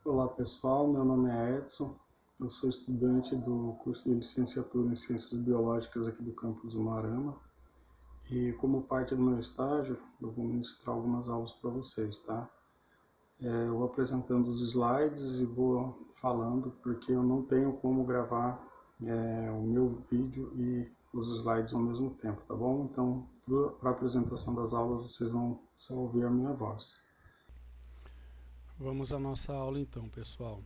Olá pessoal, meu nome é Edson, eu sou estudante do curso de licenciatura em Ciências Biológicas aqui do campus Umarama e como parte do meu estágio eu vou ministrar algumas aulas para vocês, tá? Eu vou apresentando os slides e vou falando porque eu não tenho como gravar o meu vídeo e os slides ao mesmo tempo, tá bom? Então, para a apresentação das aulas vocês vão só ouvir a minha voz. Vamos à nossa aula então, pessoal.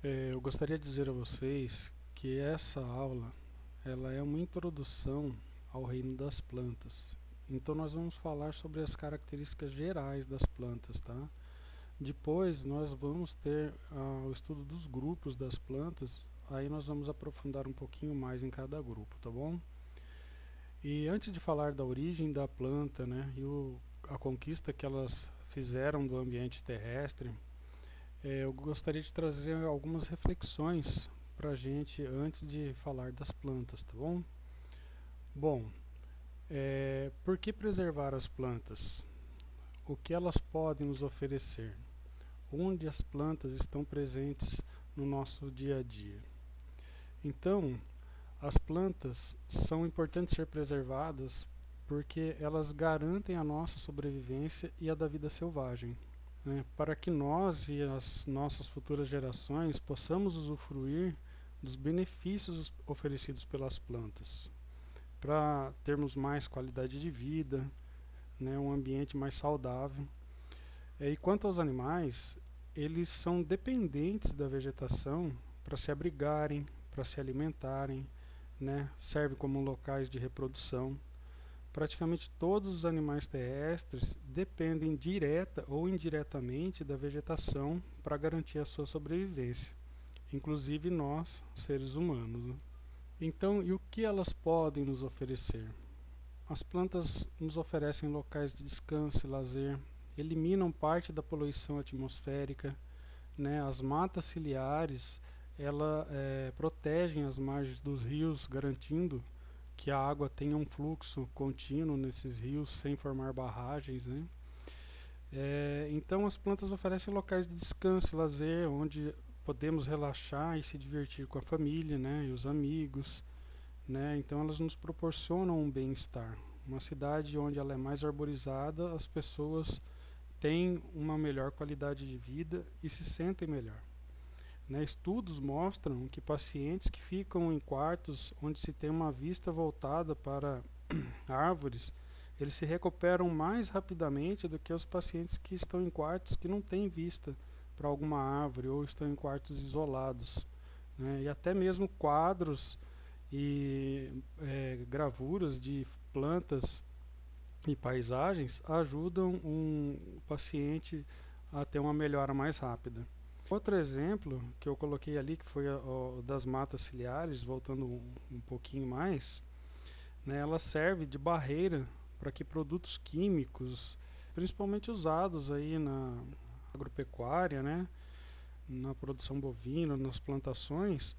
Eu gostaria de dizer a vocês que essa aula ela é uma introdução ao reino das plantas. Então nós vamos falar sobre as características gerais das plantas, tá? Depois nós vamos ter o estudo dos grupos das plantas, aí nós vamos aprofundar um pouquinho mais em cada grupo, tá bom? E antes de falar da origem da planta, né, e a conquista que elas fizeram do ambiente terrestre, eu gostaria de trazer algumas reflexões para a gente antes de falar das plantas, tá bom? Bom, por que preservar as plantas? O que elas podem nos oferecer? Onde as plantas estão presentes no nosso dia a dia? Então, as plantas são importantes ser preservadas porque elas garantem a nossa sobrevivência e a da vida selvagem, né, para que nós e as nossas futuras gerações possamos usufruir dos benefícios oferecidos pelas plantas, para termos mais qualidade de vida, né, um ambiente mais saudável. E quanto aos animais, eles são dependentes da vegetação para se abrigarem, para se alimentarem, né, servem como locais de reprodução. Praticamente todos os animais terrestres dependem direta ou indiretamente da vegetação para garantir a sua sobrevivência, inclusive nós, seres humanos. Então, e o que elas podem nos oferecer? As plantas nos oferecem locais de descanso e lazer, eliminam parte da poluição atmosférica, né? As matas ciliares protegem as margens dos rios, garantindo que a água tenha um fluxo contínuo nesses rios sem formar barragens, né? Então as plantas oferecem locais de descanso e lazer, onde podemos relaxar e se divertir com a família, né, e os amigos, né? Então elas nos proporcionam um bem-estar. Uma cidade onde ela é mais arborizada, as pessoas têm uma melhor qualidade de vida e se sentem melhor. Né, estudos mostram que pacientes que ficam em quartos onde se tem uma vista voltada para árvores, eles se recuperam mais rapidamente do que os pacientes que estão em quartos que não têm vista para alguma árvore ou estão em quartos isolados. Né, e até mesmo quadros e gravuras de plantas e paisagens ajudam um paciente a ter uma melhora mais rápida. Outro exemplo que eu coloquei ali, que foi o das matas ciliares, voltando um pouquinho mais, né, ela serve de barreira para que produtos químicos, principalmente usados aí na agropecuária, né, na produção bovina, nas plantações,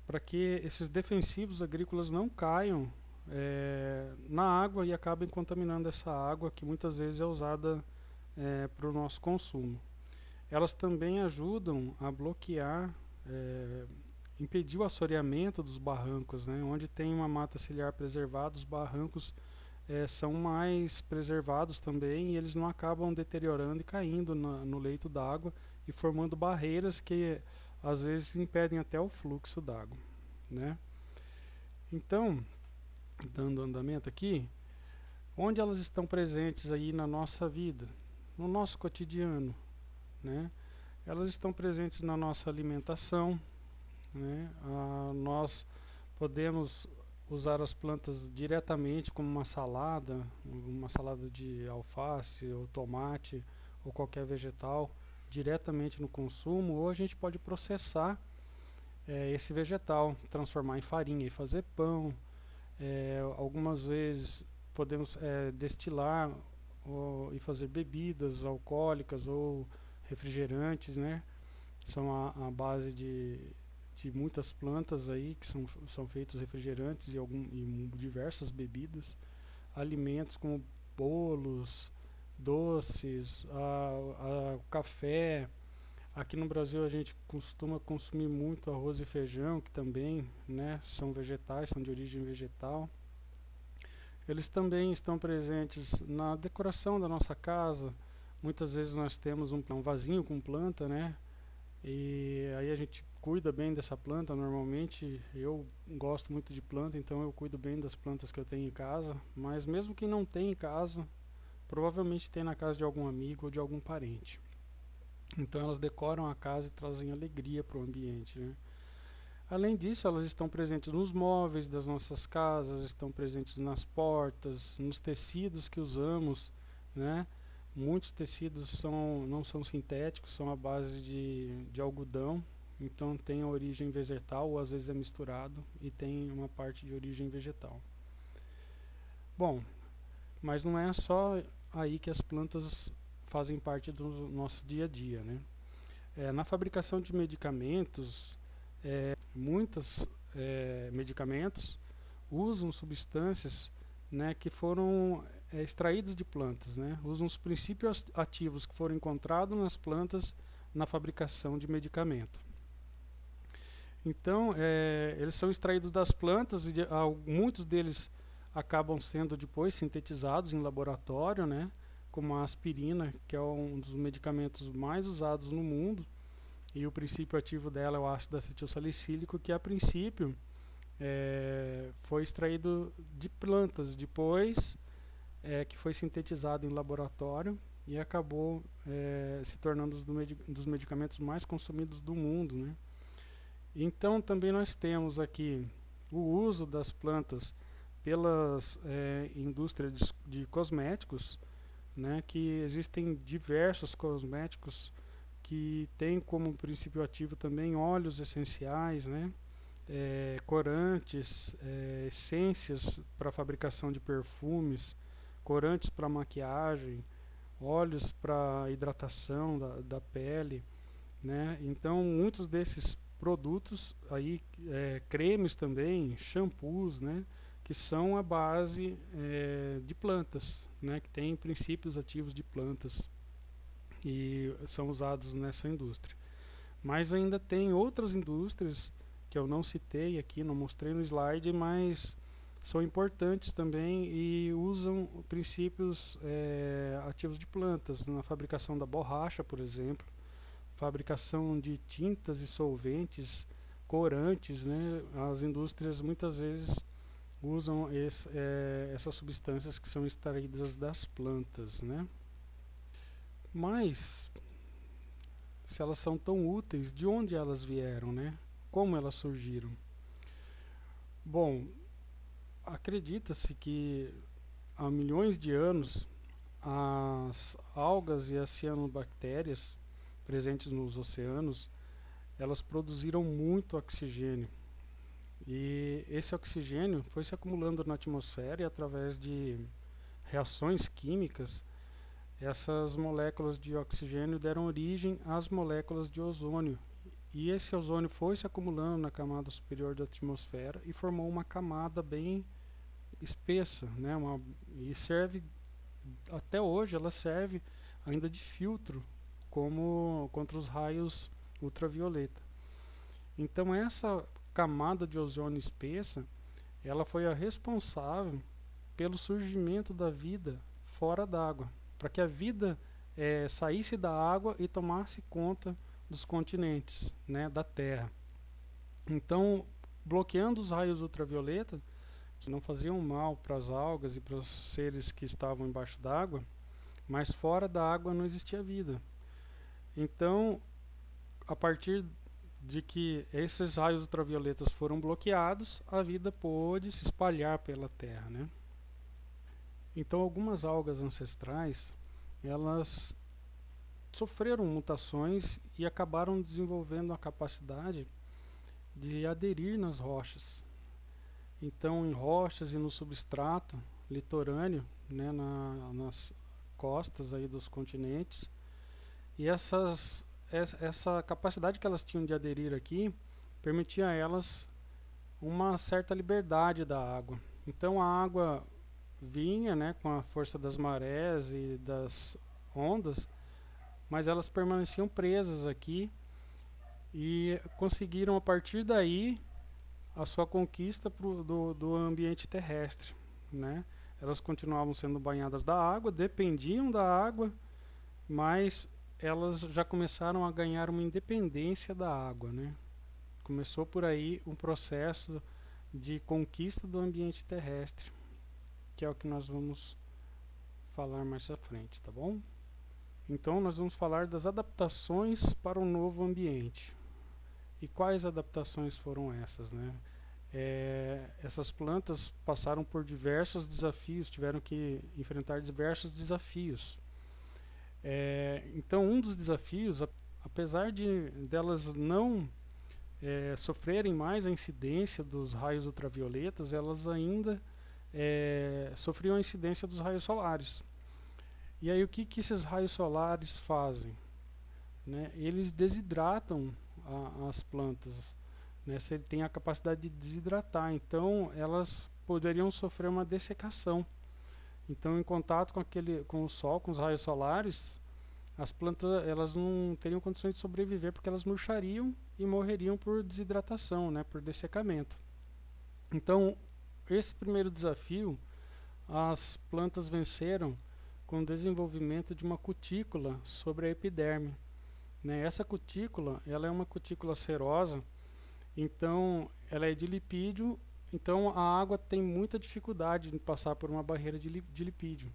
para que esses defensivos agrícolas não caiam na água e acabem contaminando essa água que muitas vezes é usada para o nosso consumo. Elas também ajudam a bloquear, impedir o assoreamento dos barrancos, né? Onde tem uma mata ciliar preservada, os barrancos são mais preservados também e eles não acabam deteriorando e caindo no leito d'água e formando barreiras que às vezes impedem até o fluxo d'água, né? Então, dando andamento aqui, onde elas estão presentes aí na nossa vida, no nosso cotidiano, né? Elas estão presentes na nossa alimentação, né? Nós podemos usar as plantas diretamente como uma salada de alface ou tomate ou qualquer vegetal, diretamente no consumo, ou a gente pode processar esse vegetal, transformar em farinha e fazer pão. Algumas vezes podemos destilar e fazer bebidas alcoólicas ou refrigerantes, né? São a base de muitas plantas aí que são feitos refrigerantes e diversas bebidas, alimentos como bolos, doces, café, Aqui no Brasil a gente costuma consumir muito arroz e feijão, que também, né, são vegetais, são de origem vegetal. Eles também estão presentes na decoração da nossa casa. Muitas vezes nós temos um vasinho com planta, né? E aí a gente cuida bem dessa planta. Normalmente eu gosto muito de planta, então eu cuido bem das plantas que eu tenho em casa. Mas mesmo que não tenha em casa, provavelmente tem na casa de algum amigo ou de algum parente. Então elas decoram a casa e trazem alegria para o ambiente, né? Além disso, elas estão presentes nos móveis das nossas casas, estão presentes nas portas, nos tecidos que usamos, né? Muitos tecidos não são sintéticos, são à base de algodão, então tem a origem vegetal, ou às vezes é misturado, e tem uma parte de origem vegetal. Bom, mas não é só aí que as plantas fazem parte do nosso dia a dia, né? Na fabricação de medicamentos, muitos medicamentos usam substâncias, né, que foram extraídos de plantas, né? Usam os princípios ativos que foram encontrados nas plantas na fabricação de medicamento. Então, eles são extraídos das plantas e muitos deles acabam sendo depois sintetizados em laboratório, né? Como a aspirina, que é um dos medicamentos mais usados no mundo, e o princípio ativo dela é o ácido acetilsalicílico, que a princípio foi extraído de plantas, depois que foi sintetizado em laboratório e acabou se tornando um dos medicamentos mais consumidos do mundo, né? Então também nós temos aqui o uso das plantas pelas indústrias de cosméticos, né, que existem diversos cosméticos que têm como princípio ativo também óleos essenciais, né, corantes, essências para fabricação de perfumes, corantes para maquiagem, óleos para hidratação da pele, né? Então muitos desses produtos aí, cremes também, shampoos, né, que são a base de plantas, né, que têm princípios ativos de plantas e são usados nessa indústria. Mas ainda tem outras indústrias que eu não citei aqui, não mostrei no slide, mas são importantes também e usam princípios ativos de plantas na fabricação da borracha, por exemplo, fabricação de tintas e solventes, corantes, né? As indústrias muitas vezes usam essas substâncias que são extraídas das plantas, né? Mas, se elas são tão úteis, de onde elas vieram, né? Como elas surgiram? Bom, acredita-se que há milhões de anos as algas e as cianobactérias presentes nos oceanos, elas produziram muito oxigênio. E esse oxigênio foi se acumulando na atmosfera e através de reações químicas, essas moléculas de oxigênio deram origem às moléculas de ozônio. E esse ozônio foi se acumulando na camada superior da atmosfera e formou uma camada bem espessa, né? E serve, até hoje, ela serve ainda de filtro contra os raios ultravioleta. Então essa camada de ozônio espessa, ela foi a responsável pelo surgimento da vida fora d'água, para que a vida saísse da água e tomasse conta dos continentes, né, da Terra. Então, bloqueando os raios ultravioleta, que não faziam mal para as algas e para os seres que estavam embaixo d'água, mas fora da água não existia vida. Então, a partir de que esses raios ultravioletas foram bloqueados, a vida pôde se espalhar pela Terra, né? Então, algumas algas ancestrais, elas sofreram mutações e acabaram desenvolvendo a capacidade de aderir nas rochas. Então, em rochas e no substrato litorâneo, né, nas costas aí dos continentes, e essa capacidade que elas tinham de aderir aqui permitia a elas uma certa liberdade da água. Então a água vinha, né, com a força das marés e das ondas, mas elas permaneciam presas aqui e conseguiram a partir daí a sua conquista do ambiente terrestre, né? Elas continuavam sendo banhadas da água, dependiam da água, mas elas já começaram a ganhar uma independência da água, né? Começou por aí um processo de conquista do ambiente terrestre, que é o que nós vamos falar mais à frente, tá bom? Então nós vamos falar das adaptações para o novo ambiente. E quais adaptações foram essas, né? Essas plantas passaram por diversos desafios, tiveram que enfrentar diversos desafios. Então um dos desafios, apesar delas não sofrerem mais a incidência dos raios ultravioletas, elas ainda sofriam a incidência dos raios solares. E aí o que esses raios solares fazem? Né? Eles desidratam as plantas, né? Se ele tem a capacidade de desidratar, então elas poderiam sofrer uma dessecação. Então, em contato com o sol, com os raios solares, as plantas elas não teriam condições de sobreviver porque elas murchariam e morreriam por desidratação, né? Por dessecamento. Então, esse primeiro desafio, as plantas venceram com o desenvolvimento de uma cutícula sobre a epiderme. Né? Essa cutícula, ela é uma cutícula serosa, então ela é de lipídio, então a água tem muita dificuldade de passar por uma barreira de lipídio.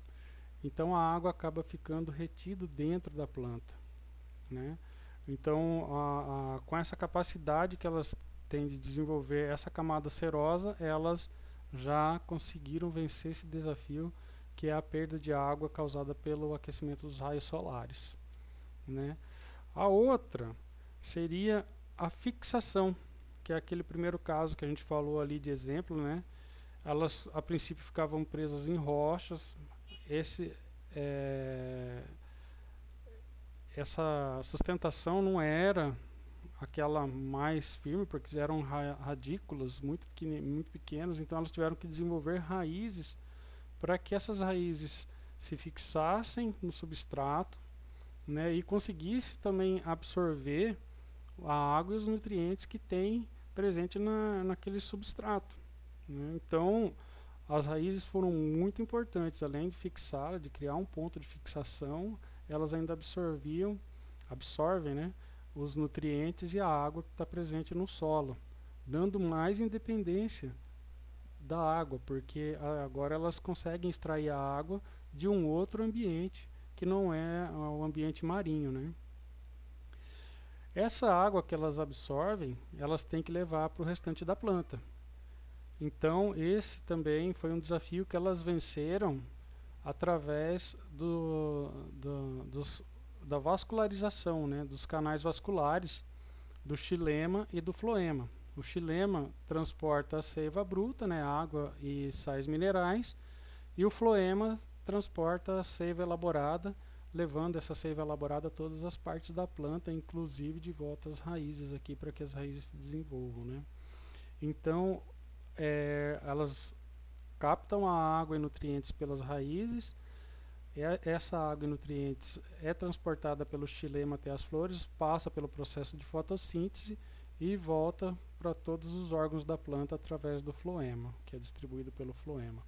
Então a água acaba ficando retida dentro da planta. Né? Então com essa capacidade que elas têm de desenvolver essa camada serosa, elas já conseguiram vencer esse desafio, que é a perda de água causada pelo aquecimento dos raios solares. Né? A outra seria a fixação, que é aquele primeiro caso que a gente falou ali de exemplo, né? Elas a princípio ficavam presas em rochas. Essa sustentação não era aquela mais firme, porque eram radículas muito pequenas, então elas tiveram que desenvolver raízes para que essas raízes se fixassem no substrato, né, e conseguisse também absorver a água e os nutrientes que tem presente naquele substrato. Né. Então, as raízes foram muito importantes, além de fixar, de criar um ponto de fixação, elas ainda absorvem, né, os nutrientes e a água que está presente no solo, dando mais independência da água, porque agora elas conseguem extrair a água de um outro ambiente que não é o ambiente marinho, né? Essa água que elas absorvem, elas têm que levar para o restante da planta. Então esse também foi um desafio que elas venceram através da vascularização, né? Dos canais vasculares do xilema e do floema. O xilema transporta a seiva bruta, né, água e sais minerais, e o floema transporta a seiva elaborada, levando essa seiva elaborada a todas as partes da planta, inclusive de volta às raízes aqui, para que as raízes se desenvolvam. Né? Então, elas captam a água e nutrientes pelas raízes, essa água e nutrientes é transportada pelo xilema até as flores, passa pelo processo de fotossíntese e volta para todos os órgãos da planta através do floema, que é distribuído pelo floema.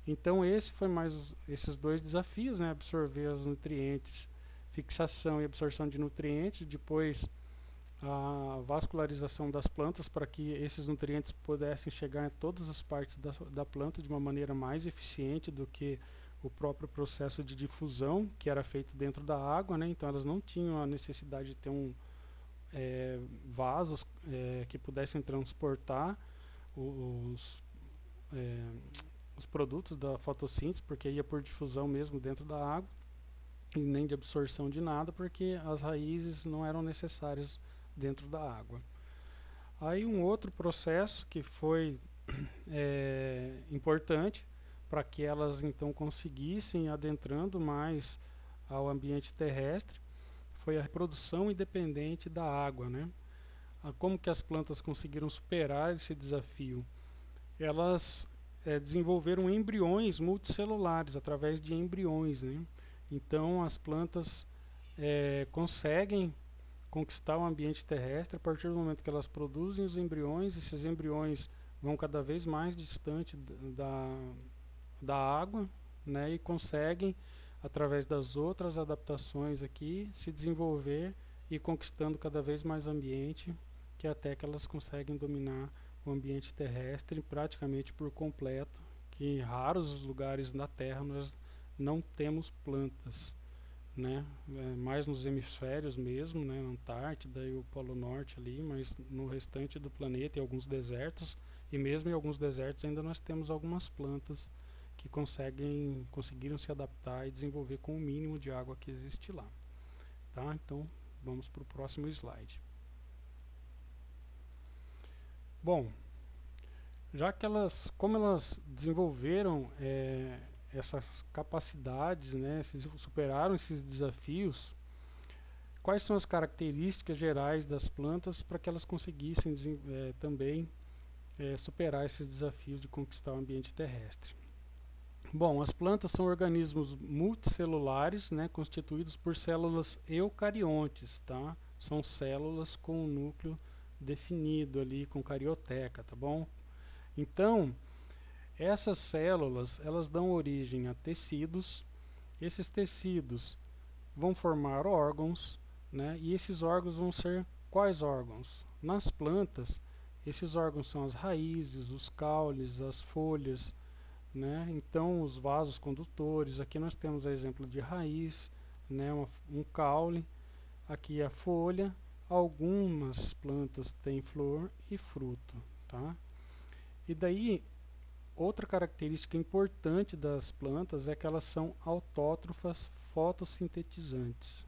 Então esses dois desafios, né? Absorver os nutrientes, fixação e absorção de nutrientes, depois a vascularização das plantas para que esses nutrientes pudessem chegar em todas as partes da planta de uma maneira mais eficiente do que o próprio processo de difusão que era feito dentro da água, né? Então elas não tinham a necessidade de ter vasos que pudessem transportar os produtos da fotossíntese, porque ia por difusão mesmo dentro da água, e nem de absorção de nada, porque as raízes não eram necessárias dentro da água. Aí um outro processo que foi importante para que elas então conseguissem adentrando mais ao ambiente terrestre foi a reprodução independente da água, né? Como que as plantas conseguiram superar esse desafio? Elas desenvolveram embriões multicelulares através de embriões, né? Então as plantas conseguem conquistar o ambiente terrestre a partir do momento que elas produzem os embriões. Esses embriões vão cada vez mais distante da água, né, e conseguem, através das outras adaptações aqui, se desenvolver e conquistando cada vez mais ambiente, que até que elas conseguem dominar o ambiente terrestre praticamente por completo, que em raros lugares da Terra nós não temos plantas, né? Mais nos hemisférios mesmo, né? Na Antártida e o Polo Norte ali, mas no restante do planeta e alguns desertos, e mesmo em alguns desertos ainda nós temos algumas plantas que conseguiram se adaptar e desenvolver com o mínimo de água que existe lá, tá? Então vamos para o próximo slide. Bom, já que como elas desenvolveram essas capacidades, né, superaram esses desafios, quais são as características gerais das plantas para que elas conseguissem também superar esses desafios de conquistar o ambiente terrestre? Bom, as plantas são organismos multicelulares, né, constituídos por células eucariontes, tá? São células com um núcleo definido ali, com carioteca, tá bom? Então, essas células, elas dão origem a tecidos. Esses tecidos vão formar órgãos, né? E esses órgãos vão ser quais órgãos? Nas plantas, esses órgãos são as raízes, os caules, as folhas, né? Então, os vasos condutores. Aqui nós temos o exemplo de raiz, né? Um caule. Aqui a folha. Algumas plantas têm flor e fruto, tá? E daí, outra característica importante das plantas é que elas são autótrofas fotossintetizantes.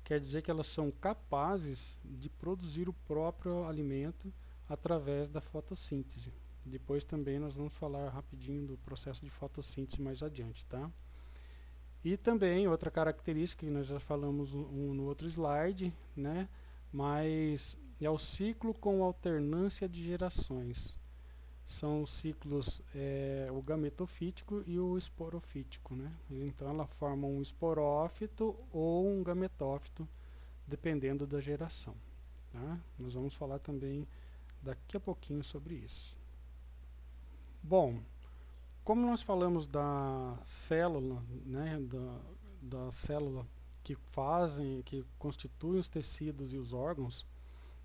Quer dizer que elas são capazes de produzir o próprio alimento através da fotossíntese. Depois também nós vamos falar rapidinho do processo de fotossíntese mais adiante, tá? E também outra característica que nós já falamos no outro slide, né? Mas é o ciclo com alternância de gerações. São os ciclos, o gametofítico e o esporofítico, né? Então ela forma um esporófito ou um gametófito, dependendo da geração, tá? Nós vamos falar também daqui a pouquinho sobre isso. Bom, como nós falamos da célula, né, da célula que constituem os tecidos e os órgãos,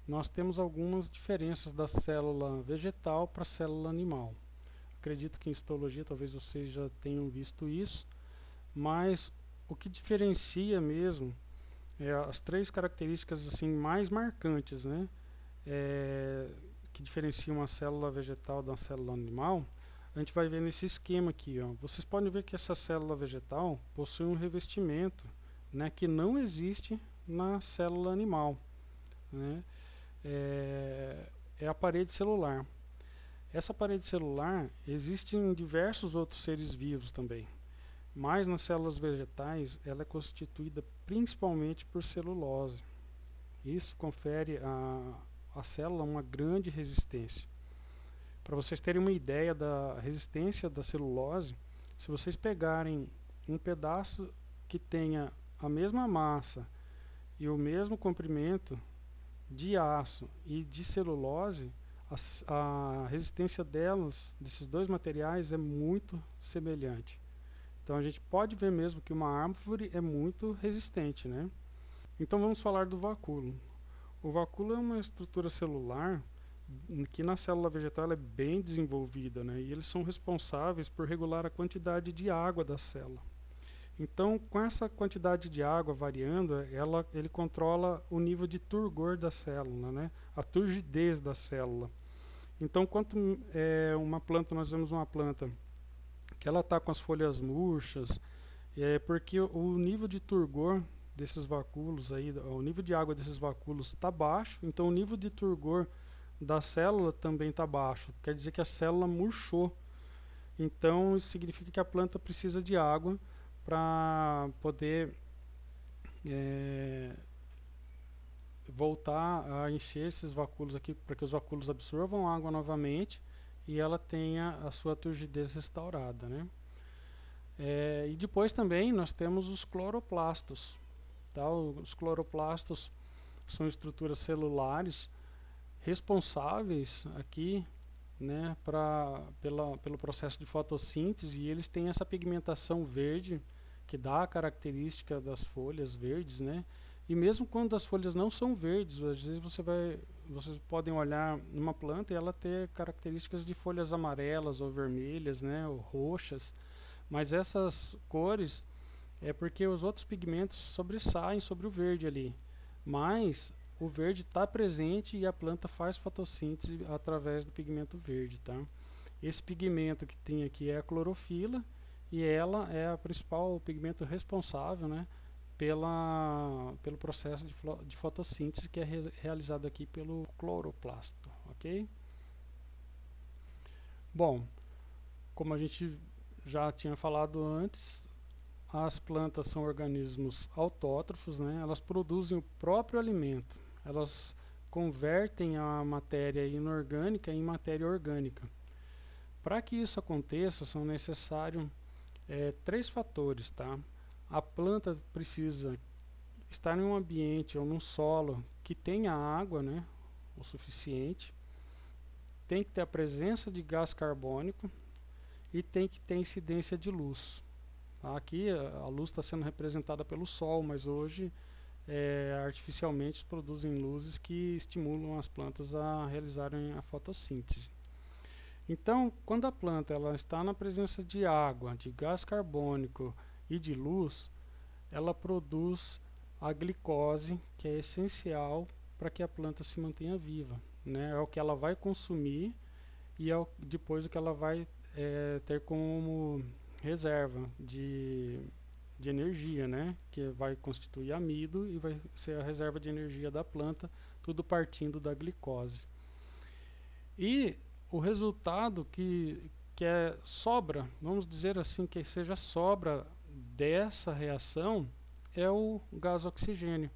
nós temos algumas diferenças da célula vegetal para a célula animal. Acredito que em histologia talvez vocês já tenham visto isso, mas o que diferencia mesmo as três características assim mais marcantes, né, que diferenciam a célula vegetal da célula animal, a gente vai ver nesse esquema aqui, ó. Vocês podem ver que essa célula vegetal possui um revestimento, né, que não existe na célula animal, né? É a parede celular. Essa parede celular existe em diversos outros seres vivos também, mas nas células vegetais ela é constituída principalmente por celulose. Isso confere à célula uma grande resistência. Para vocês terem uma ideia da resistência da celulose, se vocês pegarem um pedaço que tenha a mesma massa e o mesmo comprimento de aço e de celulose, a resistência desses dois materiais é muito semelhante. Então a gente pode ver mesmo que uma árvore é muito resistente, né? Então vamos falar do vacúolo. O vacúolo é uma estrutura celular que na célula vegetal é bem desenvolvida, né? E eles são responsáveis por regular a quantidade de água da célula. Então, com essa quantidade de água variando, ele controla o nível de turgor da célula, né? A turgidez da célula. Então, quanto uma planta, nós vemos uma planta que ela está com as folhas murchas, porque o nível de turgor desses vacúolos aí, o nível de água desses vacúolos está baixo, então o nível de turgor da célula também está baixo. Quer dizer que a célula murchou. Então, isso significa que a planta precisa de água para poder voltar a encher esses vacúolos aqui, para que os vacúolos absorvam água novamente e ela tenha a sua turgidez restaurada, né? E depois também nós temos os cloroplastos, tá? Os cloroplastos são estruturas celulares responsáveis aqui, né, pelo processo de fotossíntese, e eles têm essa pigmentação verde que dá a característica das folhas verdes, né? E mesmo quando as folhas não são verdes, às vezes vocês podem olhar numa planta e ela ter características de folhas amarelas ou vermelhas, né, ou roxas, mas essas cores é porque os outros pigmentos sobressaem sobre o verde ali, mas o verde está presente e a planta faz fotossíntese através do pigmento verde, tá? Esse pigmento que tem aqui é a clorofila, e ela é a principal pigmento responsável, né, pelo processo de fotossíntese que é realizado aqui pelo cloroplasto, ok? Bom, como a gente já tinha falado antes, as plantas são organismos autótrofos, né? Elas produzem o próprio alimento, elas convertem a matéria inorgânica em matéria orgânica. Para que isso aconteça, são necessários 3 fatores, tá? A planta precisa estar em um ambiente ou num solo que tenha água, né, o suficiente, tem que ter a presença de gás carbônico e tem que ter incidência de luz. Tá? Aqui a luz está sendo representada pelo sol, mas hoje artificialmente produzem luzes que estimulam as plantas a realizarem a fotossíntese. Então, quando a planta ela está na presença de água, de gás carbônico e de luz, ela produz a glicose, que é essencial para que a planta se mantenha viva, né? É o que ela vai consumir e é depois o que ela vai ter como reserva de energia, né? Que vai constituir amido e vai ser a reserva de energia da planta, tudo partindo da glicose. E o resultado que é sobra, vamos dizer assim, que seja sobra dessa reação, é o gás oxigênio,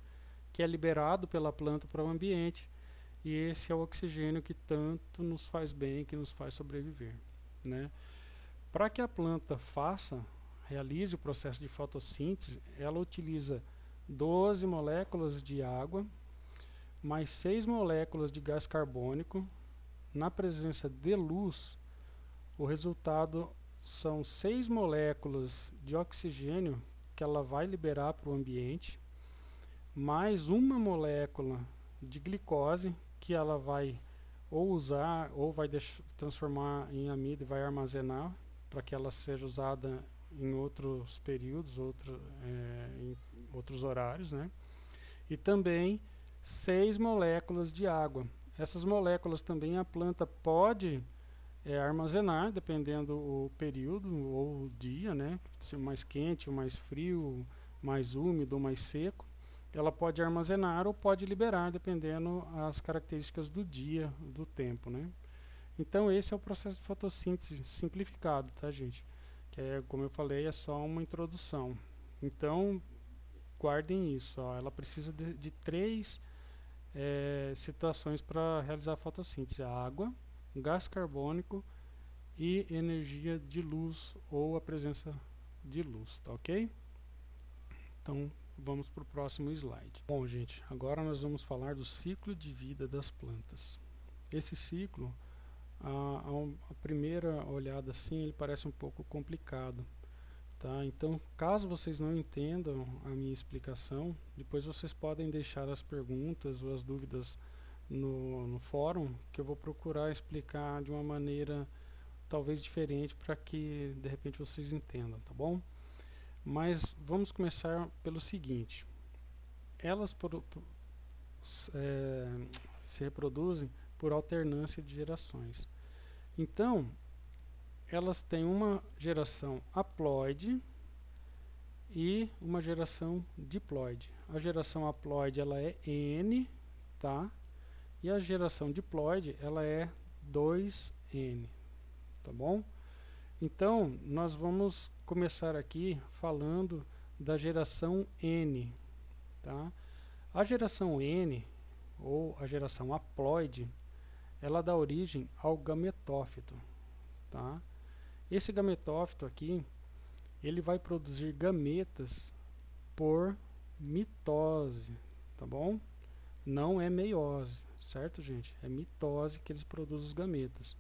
que é liberado pela planta para o ambiente, e esse é o oxigênio que tanto nos faz bem, que nos faz sobreviver, né? Para que a planta realize o processo de fotossíntese, ela utiliza 12 moléculas de água, mais 6 moléculas de gás carbônico. Na presença de luz, o resultado são 6 moléculas de oxigênio que ela vai liberar para o ambiente, mais uma molécula de glicose que ela vai ou usar ou vai transformar em amido e vai armazenar para que ela seja usada em outros períodos, em outros horários, né? E também 6 moléculas de água. Essas moléculas também a planta pode armazenar, dependendo do período ou o dia, né? Se mais quente ou mais frio, mais úmido ou mais seco. Ela pode armazenar ou pode liberar, dependendo as características do dia, do tempo, né? Então esse é o processo de fotossíntese simplificado, tá, gente? Que é, como eu falei, é só uma introdução. Então guardem isso, ó. Ela precisa de 3 situações para realizar a fotossíntese: a água, gás carbônico e energia de luz ou a presença de luz, tá ok? Então vamos para o próximo slide. Bom, gente, agora nós vamos falar do ciclo de vida das plantas. Esse ciclo, a primeira olhada assim, ele parece um pouco complicado, tá? Então, caso vocês não entendam a minha explicação, depois vocês podem deixar as perguntas ou as dúvidas no fórum, que eu vou procurar explicar de uma maneira talvez diferente para que de repente vocês entendam, tá bom? Mas vamos começar pelo seguinte: elas se reproduzem por alternância de gerações. Então, elas têm uma geração haploide e uma geração diploide. A geração haploide ela é N, tá? E a geração diploide ela é 2N, tá bom? Então, nós vamos começar aqui falando da geração N, tá? A geração N, ou a geração haploide, ela dá origem ao gametófito, tá? Esse gametófito aqui, ele vai produzir gametas por mitose, tá bom? Não é meiose, certo, gente? É mitose que eles produzem os gametas.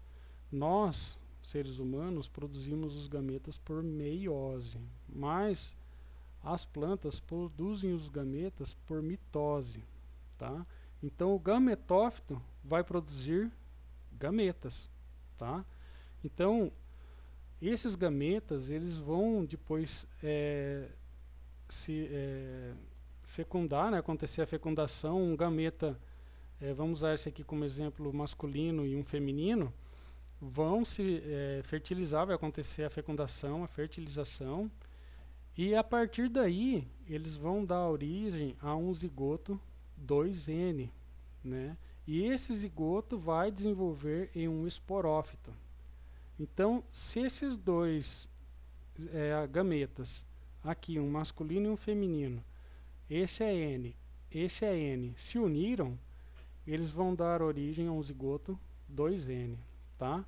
Nós, seres humanos, produzimos os gametas por meiose, mas as plantas produzem os gametas por mitose, tá? Então o gametófito vai produzir gametas, tá? Então esses gametas eles vão depois se fecundar, né? Acontecer a fecundação. Um gameta, vamos usar esse aqui como exemplo masculino e um feminino, vão se fertilizar, vai acontecer a fecundação, a fertilização, e a partir daí eles vão dar origem a um zigoto 2N, né? E esse zigoto vai desenvolver em um esporófito. Então, se esses dois gametas, aqui um masculino e um feminino, esse é N, esse é N, se uniram, eles vão dar origem a um zigoto 2N, tá?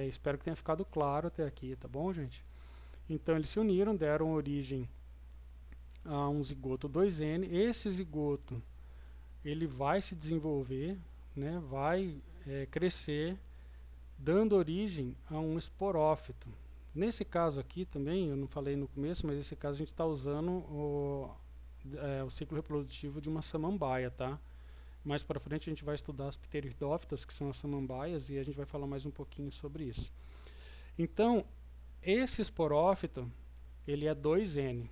Espero que tenha ficado claro até aqui, tá bom, gente? Então eles se uniram, deram origem a um zigoto 2N. Esse zigoto ele vai se desenvolver, né? Vai crescer, dando origem a um esporófito. Nesse caso aqui também, eu não falei no começo, mas nesse caso a gente está usando o ciclo reprodutivo de uma samambaia, tá? Mais para frente a gente vai estudar as pteridófitas, que são as samambaias, e a gente vai falar mais um pouquinho sobre isso. Então, esse esporófito, ele é 2N.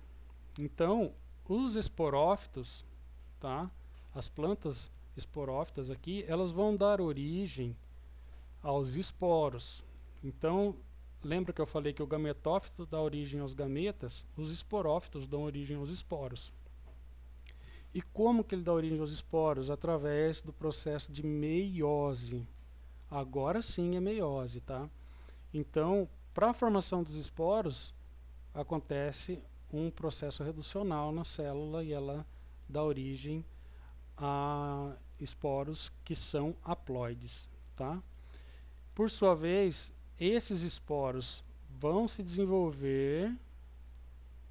Então, os esporófitos, tá? As plantas esporófitas aqui, elas vão dar origem aos esporos. Então, lembra que eu falei que o gametófito dá origem aos gametas? Os esporófitos dão origem aos esporos. E como que ele dá origem aos esporos? Através do processo de meiose. Agora sim é meiose, tá? Então, para a formação dos esporos, acontece um processo reducional na célula e ela dá origem a esporos que são haploides, tá? Por sua vez, esses esporos vão se desenvolver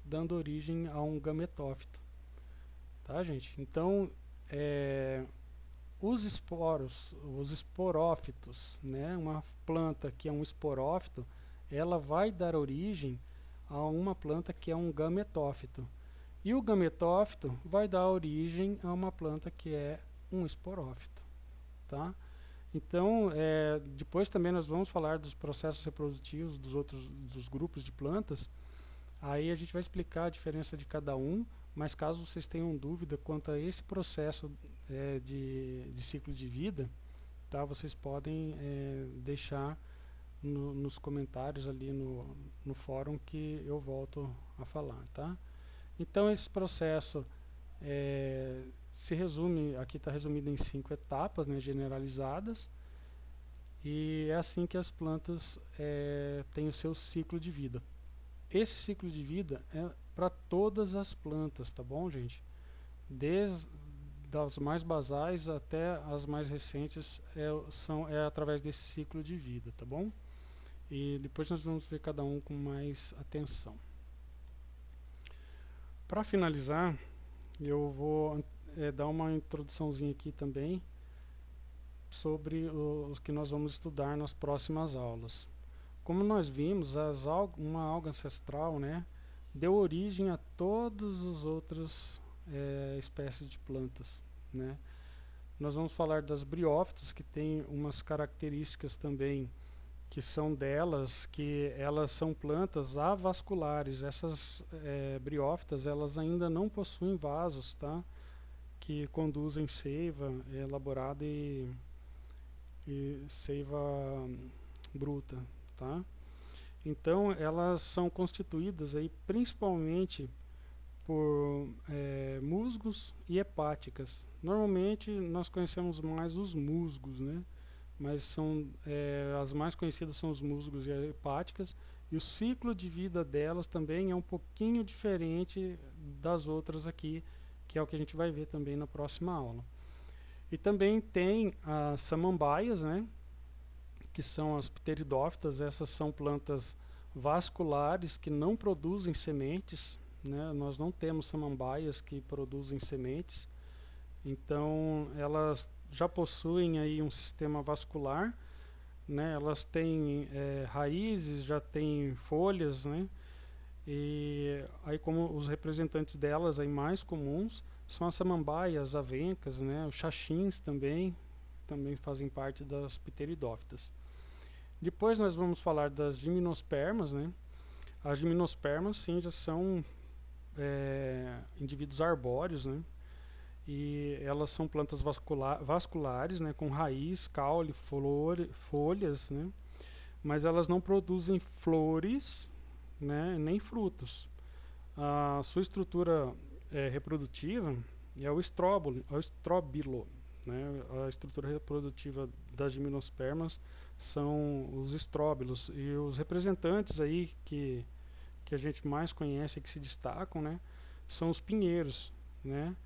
dando origem a um gametófito, tá, gente? Então, os esporos, os esporófitos, né? Uma planta que é um esporófito, ela vai dar origem a uma planta que é um gametófito. E o gametófito vai dar origem a uma planta que é um esporófito, tá? Então, depois também nós vamos falar dos processos reprodutivos dos grupos de plantas. Aí a gente vai explicar a diferença de cada um, mas caso vocês tenham dúvida quanto a esse processo de ciclo de vida, tá? Vocês podem deixar nos comentários ali no fórum que eu volto a falar, tá? Então esse processo se resume, aqui está resumido em 5 etapas, né, generalizadas, e é assim que as plantas têm o seu ciclo de vida. Esse ciclo de vida é para todas as plantas, tá bom, gente? Desde das mais basais até as mais recentes é através desse ciclo de vida, tá bom? E depois nós vamos ver cada um com mais atenção. Para finalizar, eu vou dar uma introduçãozinha aqui também sobre os que nós vamos estudar nas próximas aulas. Como nós vimos, uma alga ancestral, né, deu origem a todas as outras espécies de plantas, né? Nós vamos falar das briófitas, que tem umas características também que são delas, que elas são plantas avasculares. Essas briófitas, elas ainda não possuem vasos, tá? Que conduzem seiva elaborada e seiva bruta, tá? Então elas são constituídas aí principalmente por musgos e hepáticas. Normalmente nós conhecemos mais os musgos, né? Mas as mais conhecidas são os musgos e as hepáticas, e o ciclo de vida delas também é um pouquinho diferente das outras aqui, que é o que a gente vai ver também na próxima aula. E também tem as samambaias, né, que são as pteridófitas. Essas são plantas vasculares que não produzem sementes, né? Nós não temos samambaias que produzem sementes, então elas já possuem aí um sistema vascular, né? Elas têm raízes, já têm folhas, né? E aí, como os representantes delas aí mais comuns são as samambaias, as avencas, né? Os xaxins também fazem parte das pteridófitas. Depois nós vamos falar das gimnospermas, né? As gimnospermas, sim, já são indivíduos arbóreos, né? E elas são plantas vasculares, né? Com raiz, caule, folhas, né? Mas elas não produzem flores, né? Nem frutos. A sua estrutura reprodutiva é o estróbilo, né? A estrutura reprodutiva das gimnospermas são os estróbilos, e os representantes aí que a gente mais conhece e que se destacam, né, são os pinheiros, né?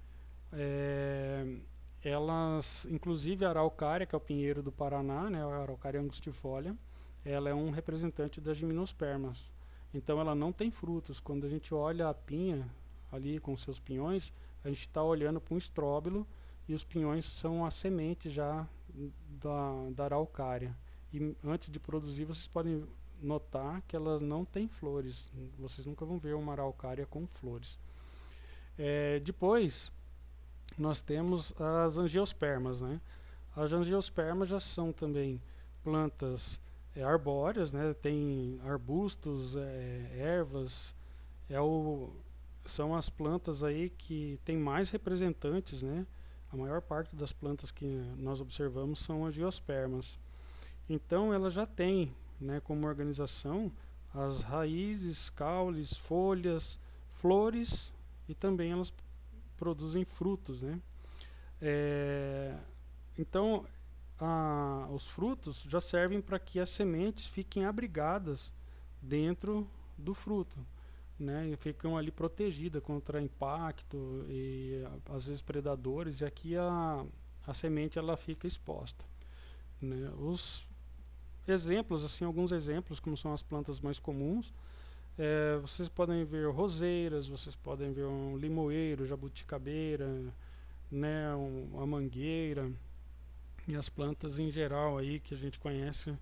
Elas, inclusive a araucária, que é o pinheiro do Paraná, né, a araucária angustifolia, ela é um representante das gimnospermas. Então ela não tem frutos. Quando a gente olha a pinha ali com seus pinhões, a gente está olhando para um estróbilo, e os pinhões são as sementes já da araucária. E antes de produzir, vocês podem notar que elas não têm flores. Vocês nunca vão ver uma araucária com flores. Depois, nós temos as angiospermas, né? As angiospermas já são também plantas arbóreas, né? Tem arbustos, ervas. São as plantas aí que tem mais representantes, né? A maior parte das plantas que nós observamos são angiospermas. Então ela já tem, né, como organização as raízes, caules, folhas, flores, e também elas produzem frutos, né? Então os frutos já servem para que as sementes fiquem abrigadas dentro do fruto, né? E ficam ali protegidas contra impacto e às vezes predadores, e aqui a semente ela fica exposta, né? Os exemplos, assim, alguns exemplos, como são as plantas mais comuns, vocês podem ver roseiras, vocês podem ver um limoeiro, jabuticabeira, né, uma mangueira, e as plantas em geral aí que a gente conhece,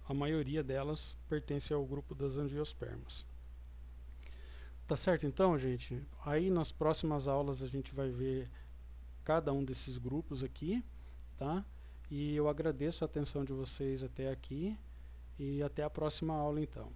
a maioria delas pertence ao grupo das angiospermas. Tá certo então, gente? Aí nas próximas aulas a gente vai ver cada um desses grupos aqui, tá? E eu agradeço a atenção de vocês até aqui, e até a próxima aula então.